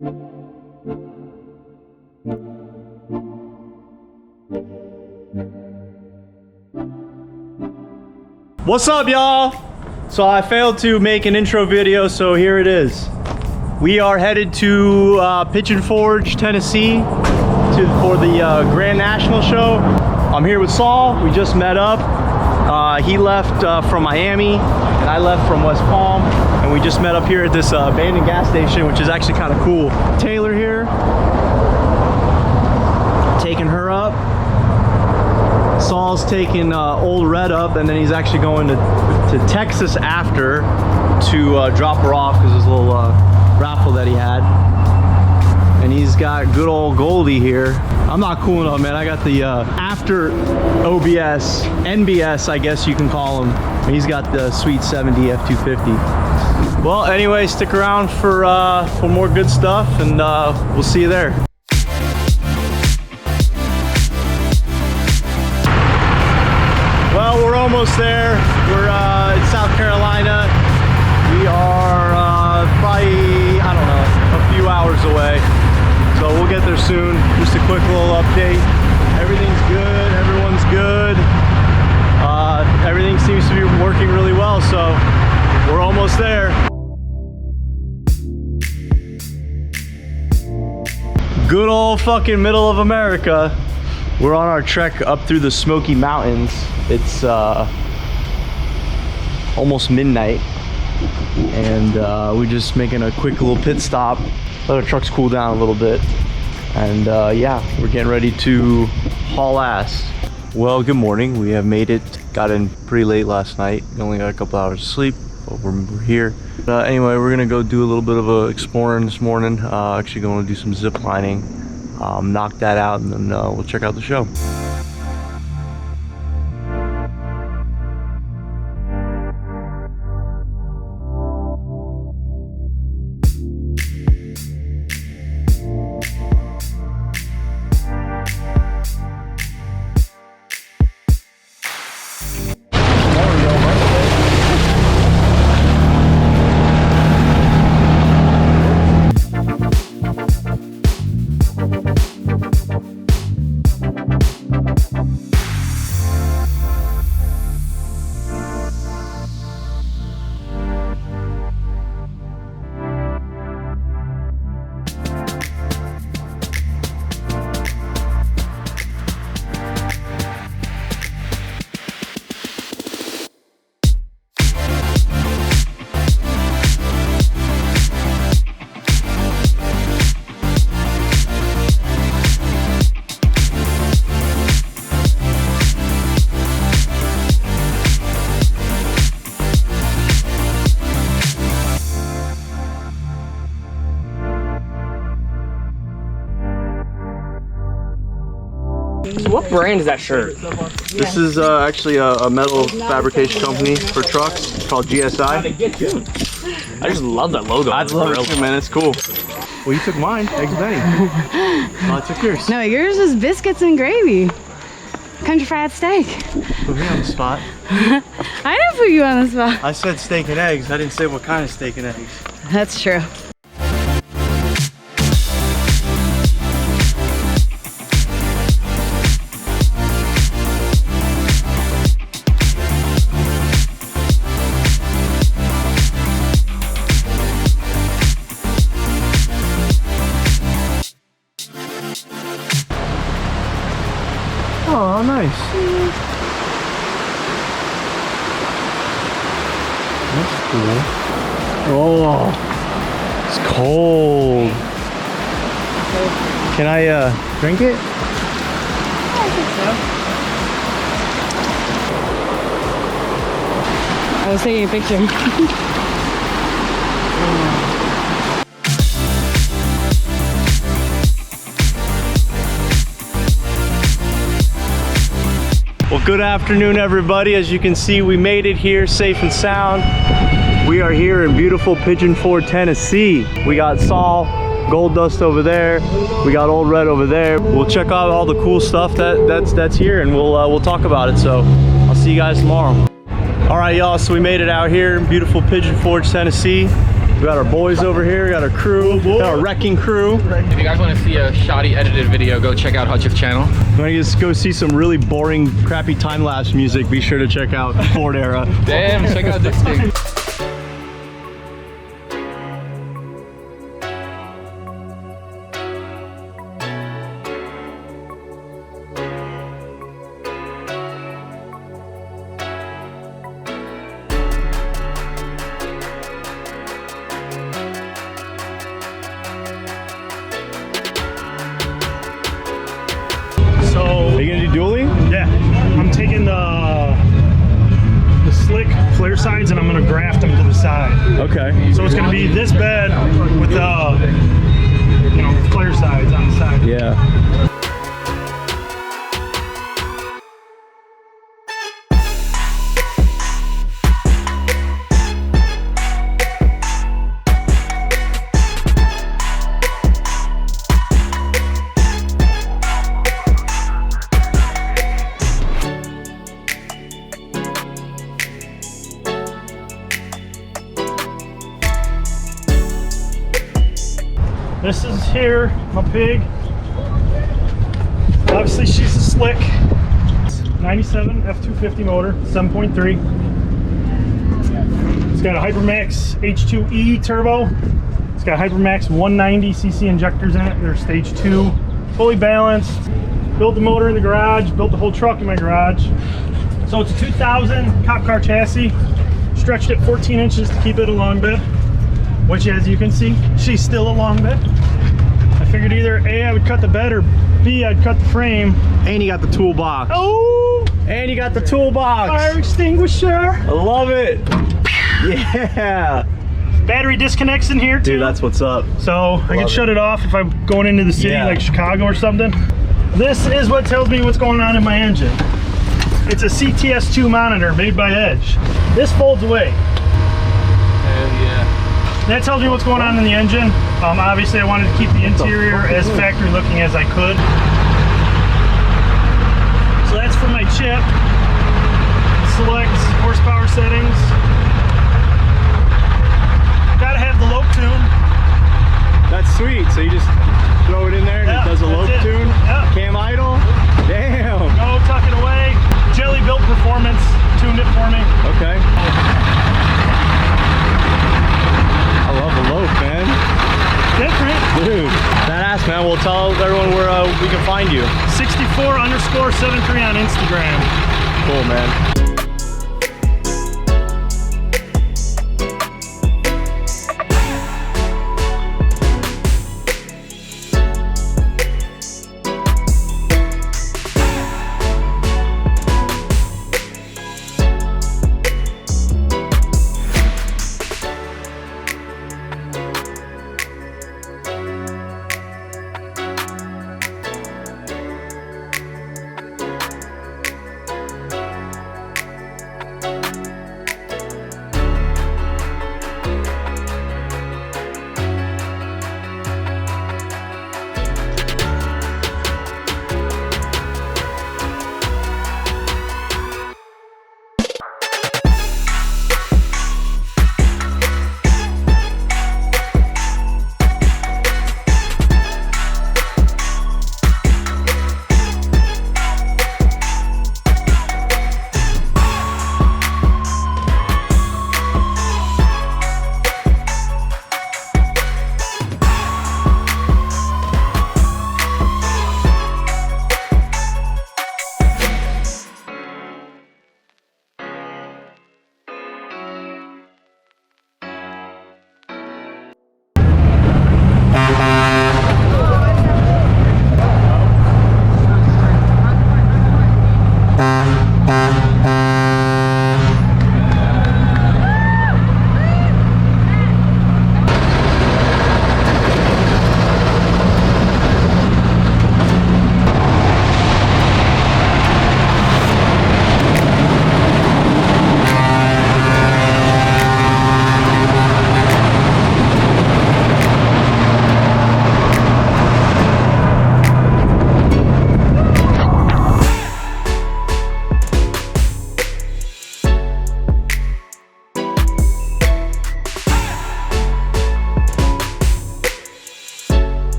What's up, y'all? So I failed to make an intro video, so here it is. We are headed to Pigeon Forge, Tennessee for the Grand National Show. I'm here with Saul. We just met up. He left from Miami and I left from West Palm, and we just met up here at this abandoned gas station, which is actually kind of cool. Taylor here, taking her up. Saul's taking Old Red up, and then he's actually going to Texas after to drop her off because there's a little raffle that he had. And he's got good old Goldie here. I'm not cool enough, man. I got the after OBS, NBS, I guess you can call him. And he's got the sweet 70 F-250. Well, anyway, stick around for more good stuff, and we'll see you there. Well, we're almost there. We're in South Carolina. We are probably, I don't know, a few hours away. So we'll get there soon. Just a quick little update. Everything's good, everyone's good. Everything seems to be working really well, so we're almost there. Good old fucking middle of America. We're on our trek up through the Smoky Mountains. It's almost midnight, and we're just making a quick little pit stop. Let our trucks cool down a little bit, and yeah, we're getting ready to haul ass. Well, good morning. We have made it. Got in pretty late last night. We only got a couple hours of sleep, but we're here. Anyway, we're gonna go do a little bit of exploring this morning. Actually going to do some zip lining. Knock that out, and then we'll check out the show. So what brand is that shirt? This is actually a metal fabrication company for trucks called GSI. I just love that logo. I love it too, man. It's cool. Well, you took mine. Eggs Benny. Oh, I took yours. No, yours was biscuits and gravy. Country fried steak. Put me on the spot. I didn't put you on the spot. I said steak and eggs. I didn't say what kind of steak and eggs. That's true. Oh, nice. That's cool. Oh, it's cold. Can I drink it? I think so. I was taking a picture. Well, good afternoon, everybody. As you can see, we made it here safe and sound. We are here in beautiful Pigeon Forge, Tennessee. We got Saul, Gold Dust over there. We got Old Red over there. We'll check out all the cool stuff that's here, and we'll talk about it. So I'll see you guys tomorrow. All right, y'all. So we made it out here in beautiful Pigeon Forge, Tennessee. We got our boys over here, we got our crew, we got our wrecking crew. If you guys want to see a shoddy edited video, go check out Hutch's channel. If you want to just go see some really boring, crappy time-lapse music, be sure to check out Ford Era. Damn, check out this thing. Are you gonna do dueling? Yeah, I'm taking the slick flare sides and I'm gonna graft them to the side. Okay. So it's gonna be this bed with the, flare sides on the side. Yeah. This is here, my pig. Obviously she's a slick. 97 F-250 motor, 7.3. It's got a Hypermax H2E turbo. It's got Hypermax 190cc injectors in it. They're stage 2, fully balanced. Built the motor in the garage, built the whole truck in my garage. So it's a 2000 cop car chassis. Stretched it 14 inches to keep it a long bed, which as you can see, she's still a long bed. I figured either A, I would cut the bed, or B, I'd cut the frame. And you got the toolbox. Oh! And you got the toolbox. Fire extinguisher. I love it. Yeah. Battery disconnects in here too. Dude, that's what's up. So I can shut it off if I'm going into the city, Yeah. like Chicago or something. This is what tells me what's going on in my engine. It's a CTS2 monitor made by Edge. This folds away. Hell yeah. That tells me what's going on in the engine. Obviously I wanted to keep the interior as factory looking as I could. So that's for my chip. Select horsepower settings. Gotta have the lope tune. That's sweet. So you just throw it in there and Yeah, it does a that's lope it. tune? Yeah. Cam idle? Damn. Go tuck it away. Jelly Built Performance tuned it for me. Okay. I love the lope, man. Different. Dude, badass, man. We'll tell everyone where we can find you. 64_73 on Instagram. Cool, man.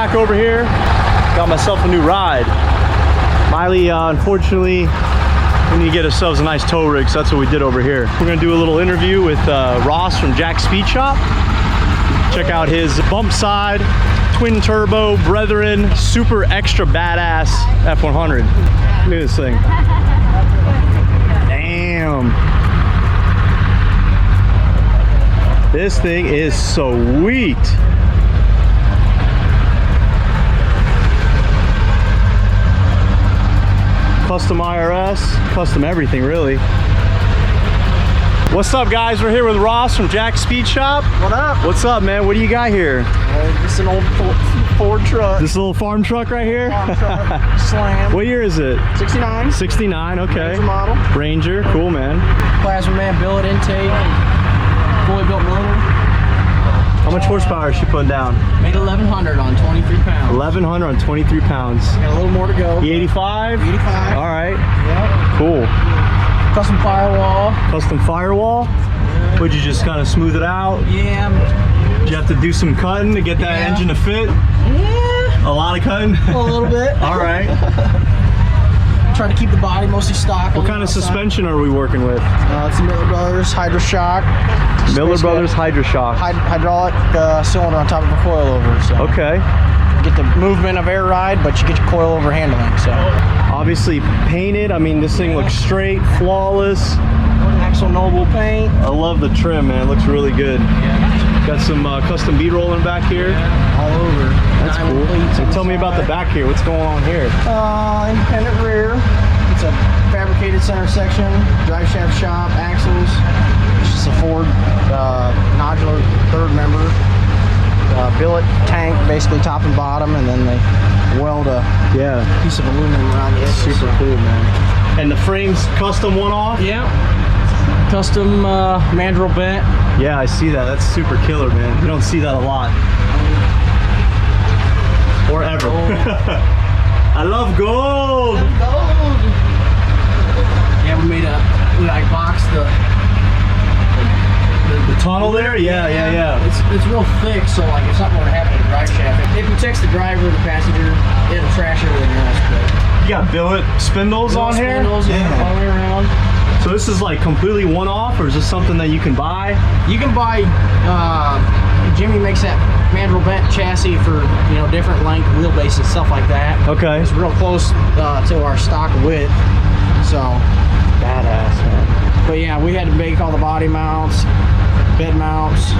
back over here. Got myself a new ride. Miley, unfortunately, we need to get ourselves a nice tow rig, so that's what we did over here. We're gonna do a little interview with Ross from Jack's Speed Shop. Check out his bump side, twin turbo, brethren, super extra badass F-100. Look at this thing. Damn. This thing is sweet. Custom IRS, custom everything really. What's up, guys? We're here with Ross from Jack's Speed Shop. What up? What's up, man? What do you got here? This is an old Ford truck. This little farm truck right here? Farm truck. Slam. What year is it? 69. 69, okay. Ranger model. Ranger, cool, man. Plasma man billet intake. Fully built motor. How much horsepower is she putting down? Made 1100 on 23 pounds. 1100 on 23 pounds. Got a little more to go. E85? 85. All right. Yep. Cool. Custom firewall. Custom firewall? Would you just kind of smooth it out? Yeah. Did you have to do some cutting to get that engine to fit? Yeah. A lot of cutting? A little bit. All right. Try to keep the body mostly stock. What kind of suspension are we working with? It's a Miller Brothers Hydroshock. Miller Brothers Hydroshock. Hydraulic cylinder on top of a coilover. So Okay. get the movement of air ride, but you get your coilover handling. So Obviously painted. I mean, this thing looks straight, flawless. Axle Noble paint. I love the trim, man. It looks really good. Got some custom bead rolling back here. All over. That's cool. So tell me about the back here. What's going on here? Independent rear. It's a fabricated center section, drive shaft shop, axles. It's just a Ford nodular third member. Billet tank, basically top and bottom, and then they weld a piece of aluminum around the edge. Super cool, man. And the frame's custom one-off? Yeah. Custom mandrel bent. Yeah, I see that. That's super killer, man. You don't see that a lot. Or ever. I love gold! Yeah, we like boxed the tunnel there? Yeah. It's real thick, so like if something were to happen to the drive shaft, it protects the driver and the passenger. It'll trash everything else. But You got billet spindles on here? spindles, yeah, all the way around. So this is like completely one-off, or is this something that you can buy? You can buy. Jimmy makes that mandrel bent chassis for different length wheelbases, stuff like that. Okay. It's real close to our stock width, so Badass, man. But yeah, we had to make all the body mounts, bed mounts,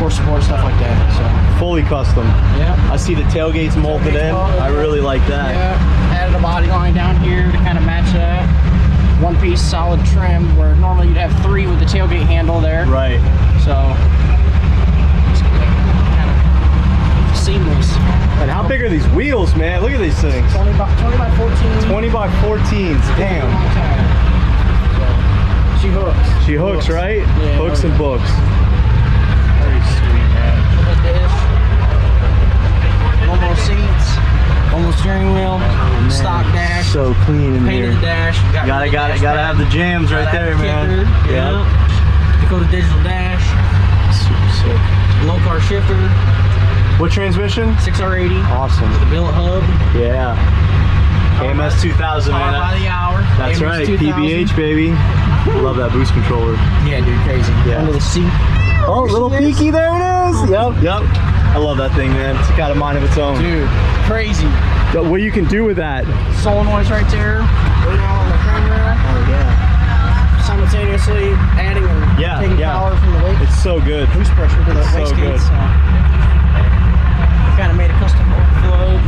core support, stuff like that. So Fully custom. yeah. I see the tailgates molded in. I really like that. Yeah, added a body line down here to kind of match that. One piece solid trim where normally you'd have 3 with the tailgate handle there. Right. So it's kind of seamless. And how big are these wheels, man? Look at these things. 20 by 14. 20 by 14s. Damn. So, she hooks. She hooks, right? Yeah. Hooks and books. Very sweet, man. Normal seats. Normal steering wheel. Stock dash. So clean in Painted here. dash. Gotta have the jams right there, man. Yeah. Dakota digital dash. Super sick. Low car shifter. What transmission? 6R80. Awesome. The billet hub. Yeah. AMS 2000, Power man. by the hour. That's AMS right. 2000. PBH, baby. Love that boost controller. Yeah, dude, crazy. Yeah. Under the seat. Oh, little peeky, there it is. Yep. I love that thing, man. It's got a mind of its own. Dude, crazy. What you can do with that? Solenoids right there. Way down on the camera. Oh, yeah. Simultaneously adding and taking power from the weight. It's so good. Boost pressure to the It's so wastegates. good. Kind of made a custom flow.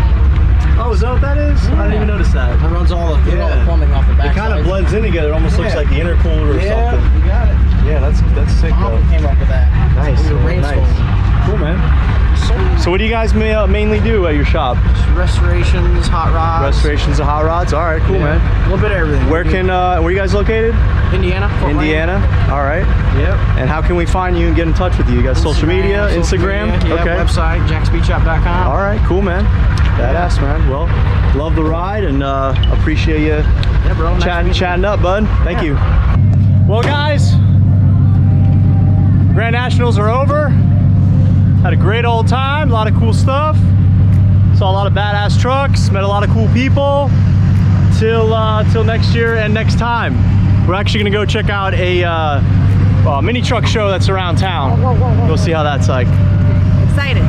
Oh, is that what that is? I didn't even notice that. It runs all the plumbing off the back. It kind of blends in together. It almost looks like the intercooler or something. You got it. Yeah, that's sick though. Mom came up with that. Nice. We were brainstorming. Cool, man. So what do you guys mainly do at your shop? Restorations, hot rods. Restorations of hot rods. All right, cool, man. A little bit of everything. Where are you guys located? Indiana. Fort Wayne. Indiana. All right. Yep. And how can we find you and get in touch with you? You got social media, Instagram? Yeah, Okay. website, jackspeedshop.com. All right, cool, man. Badass, man. Well, love the ride and appreciate you bro. Nice chatting up, bud. Thank you. Well, guys, Grand Nationals are over. Had a great old time, a lot of cool stuff. Saw a lot of badass trucks, met a lot of cool people. Till next year and next time. We're actually gonna go check out a mini truck show that's around town. Go see how that's like. Excited.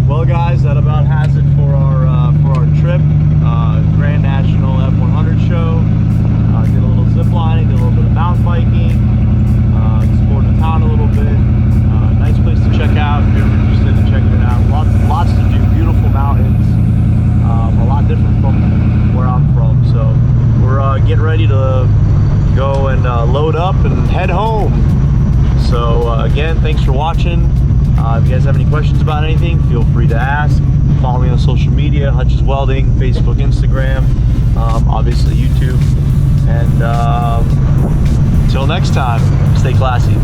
Well, guys, that about has it for our trip. Grand National F-100 show. Did a little zip lining, did a little bit of mountain biking, explored the town a little bit. Nice place to check out if you're interested in checking it out. Lots to do. Beautiful mountains. A lot different from where I'm from. So we're getting ready to go and load up and head home. So again, thanks for watching. If you guys have any questions about anything, feel free to ask. Follow me on social media, Hutch's Welding, Facebook, Instagram, obviously YouTube. And until next time, stay classy.